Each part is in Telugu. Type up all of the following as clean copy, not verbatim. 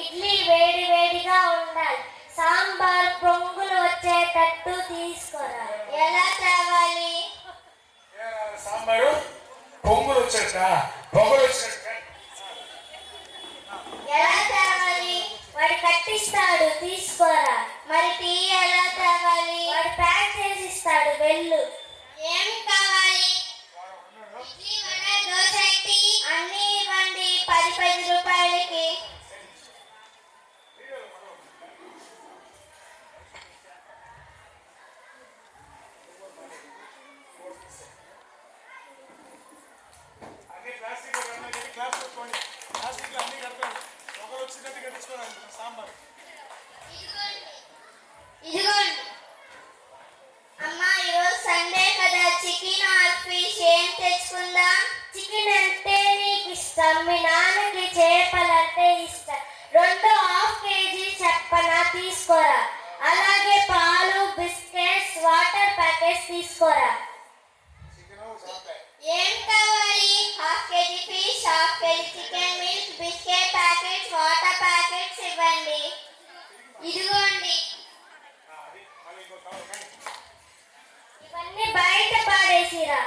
ఇడ్లీ వేడి వేడిగా ఉండాలి. సాంబార్ పొంగులు వచ్చేటట్టు తీసుకోరా. ఎలా తేవాలి? సాంబారు పొంగులు వచ్చేట పొంగులు వచ్చేట ఎలా తేవాలి? వాడు కట్టిస్తాడు, తీసుకోరా. మరి టీ ఎలా తేవాలి? వాడు ప్యాక్ చేసి ఇస్తాడు, వెళ్ళు. ఏమి కావాలి? ఇడ్లీ, వడ, దోశ, టీ అన్నీ ఇవ్వండి 10 రూపాయలకి. అన్ని ప్లాస్టిక్ గ్లాస్ పెట్టుకోండి. ప్లాస్టిక్ అన్ని కడతాడు ఒకరు వచ్చినట్టు కట్టించుకోవాలి. సాంబార్ ఇదిగోండి. అమ్మా, ఈరోజు సండే కదా, చికెన్ ఆర్ ఫిష్ ఏం తెచ్చుకుందాం? చికెన్ అంటే నీకు ఇష్టం, మీ నాన్నకి చేపలంటే ఇష్టం. 2 ½ కేజీ చెప్పనా, తీసుకోరా. అలాగే పాలు, బిస్కెట్స్, వాటర్ ప్యాకెట్స్ తీసుకోరా. ఏం కావాలి? 1/2 KG fish, 1/2 KG chicken, milk, biscuit packets, water packets ఇవ్వండి. ఇదిగోండి. ఇవన్నీ బయట పాడేసిరా.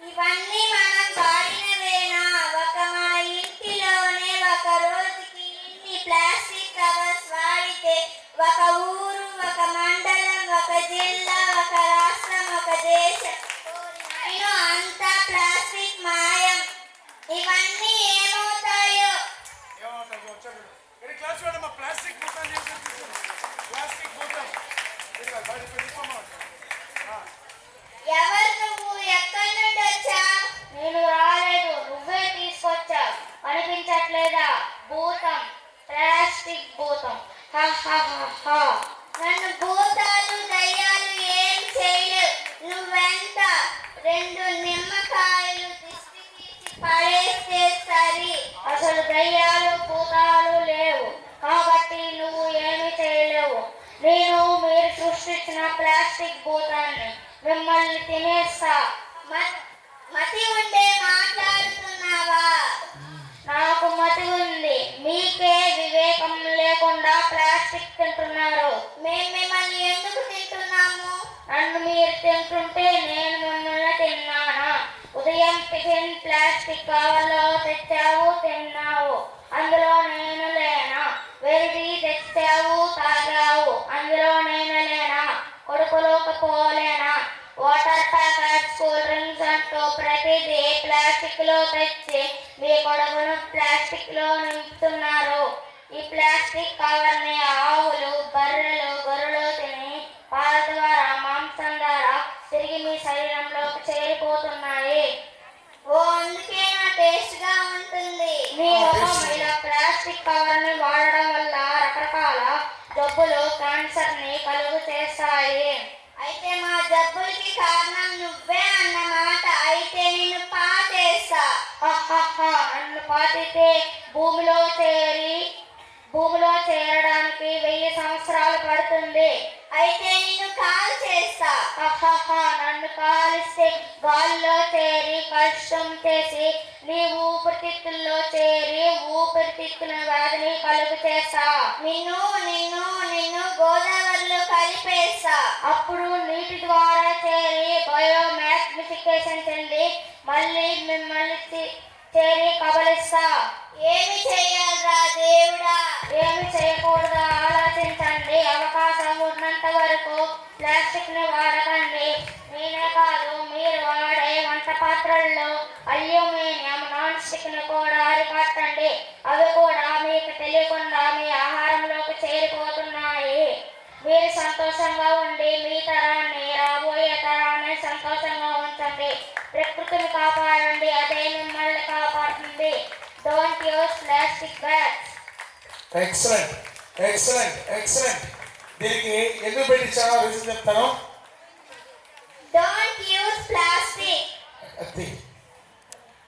ఇవన్నీ మనం వాడినవేనా? మా ఇంటిలోనే ఒక రోజుకి ఇన్ని ప్లాస్టిక్ కవర్స్ వాడితే ఒక ఊరు, ఒక మండలం, ఒక జిల్లా, ఒక రాష్ట్రం, ఒక దేశం అంతా ప్లాస్టిక్ మాయం. ఇవన్నీ ఏమవుతాయో? క్లాస్ చూడమ్మా. ప్లాస్టిక్ మూతం ప్లాస్టిక్ మూతం ఎవరు నువ్వు? ఎక్కడి నుండి వచ్చావు? నేను రాలేదు, నువ్వే తీసుకొచ్చావు. అనిపించట్లేదా? భూతం, ప్లాస్టిక్ భూతం. నన్ను భూతాలు, దయ్యాలు ఏం చేయలేవు. నువ్వెంత 2 నిమ్మకాయలు దిష్టి తీసి పడేస్తే సరి. అసలు దయ్యాలు భూతాలు లేవు, కాబట్టి నువ్వు ఏమి చేయలేవు. నేను మీరు సృష్టించిన ప్లాస్టిక్ భూతాన్ని, మిమ్మల్ని తినేస్తా. మతి ఉండే మాట్లాడుతున్నావా? నాకు మతి ఉంది, మీకే వివేకం లేకుండా ప్లాస్టిక్ తింటున్నారు. మేము మిమ్మల్ని ఎందుకు తింటున్నాము? నన్ను మీరు తింటుంటే నేను మిమ్మల్ని తిన్నానా? ఉదయం టిఫిన్ ప్లాస్టిక్ కవర్లో తెచ్చావు, తిన్నావు, అందులో నేను లేనా? వెలిది తెచ్చావు, తాగావు, అందులో నేను లేనా? కొడుకులోకి పోలేనా? వాటర్ ప్యాకెట్స్, కూల్ డ్రింక్స్ అంటూ ప్రతిదీ ప్లాస్టిక్ లో తెచ్చి మీ కొడుకును ప్లాస్టిక్ లో నింపుతున్నారు. ఈ ప్లాస్టిక్ కవర్ ని ఆవులు, బర్రెలు, గొర్రెలు తిని పాల ద్వారా, మాంసం ద్వారా తిరిగి మీ శరీరంలోకి చేరిపోతున్నాయి. ఓ, అందుకే నా టేస్ట్ గా ఉంటుంది. మీ ముఖం ఇలా ప్లాస్టిక్ కవర్ ని వాడడం వల్ల రకరకాల జబ్బులు, క్యాన్సర్ ని కలుగు చేస్తాయి. అయితే మా జబ్బులకి కారణం నువ్వే అన్నమాట. అయితే నిన్ను పాతేస్తా. నన్ను పాతితే భూమిలో చేరడానికి 1000 సంవత్సరాలు పడుతుంది. అయితే నిన్ను కాల్ చేస్తా. నన్ను కాలిస్తే గాలిలో చేరి కష్టం చేసి నీ ఊపిరితిత్తుల్లో చేరి ఊపిరితిత్తుల వ్యాధిని కలుగు చేస్తా. నిన్ను నిన్ను నిన్ను గోదావరిలో కలిపేస్తా. అప్పుడు నీటి ద్వారా చేరి బయోమాగ్నిఫికేషన్ చెంది మళ్ళీ మిమ్మల్ని చేరి కబలిస్తా. ఏమి చెయ్యాలరా దేవుడా? ఏమి చేయకూడదు ఆలోచించండి. అవకాశం ఉన్నంత వరకు ప్లాస్టిక్ ని వాడకండి. నేనే కాదు, మీరు వాడే వంట పాత్రల్లో అల్యూమినియం, నాన్ స్టిక్ ని కూడా అరికట్టండి. అవి కూడా మీకు తెలియకుండా మీ ఆహారంలోకి చేరిపోతున్నాయి. మీరు సంతోషంగా ఉండి మీ తరాన్ని, రాబోయే తరాన్ని సంతోషంగా ఉంచండి. ప్రకృతిని కాపాడండి, అదే మిమ్మల్ని కాపాడుతుంది. Don't use plastic bags. Excellent excellent excellent. దీనికి ఎందుకు పెట్టించానో రీజన్ చెప్తాను. Don't use plastic.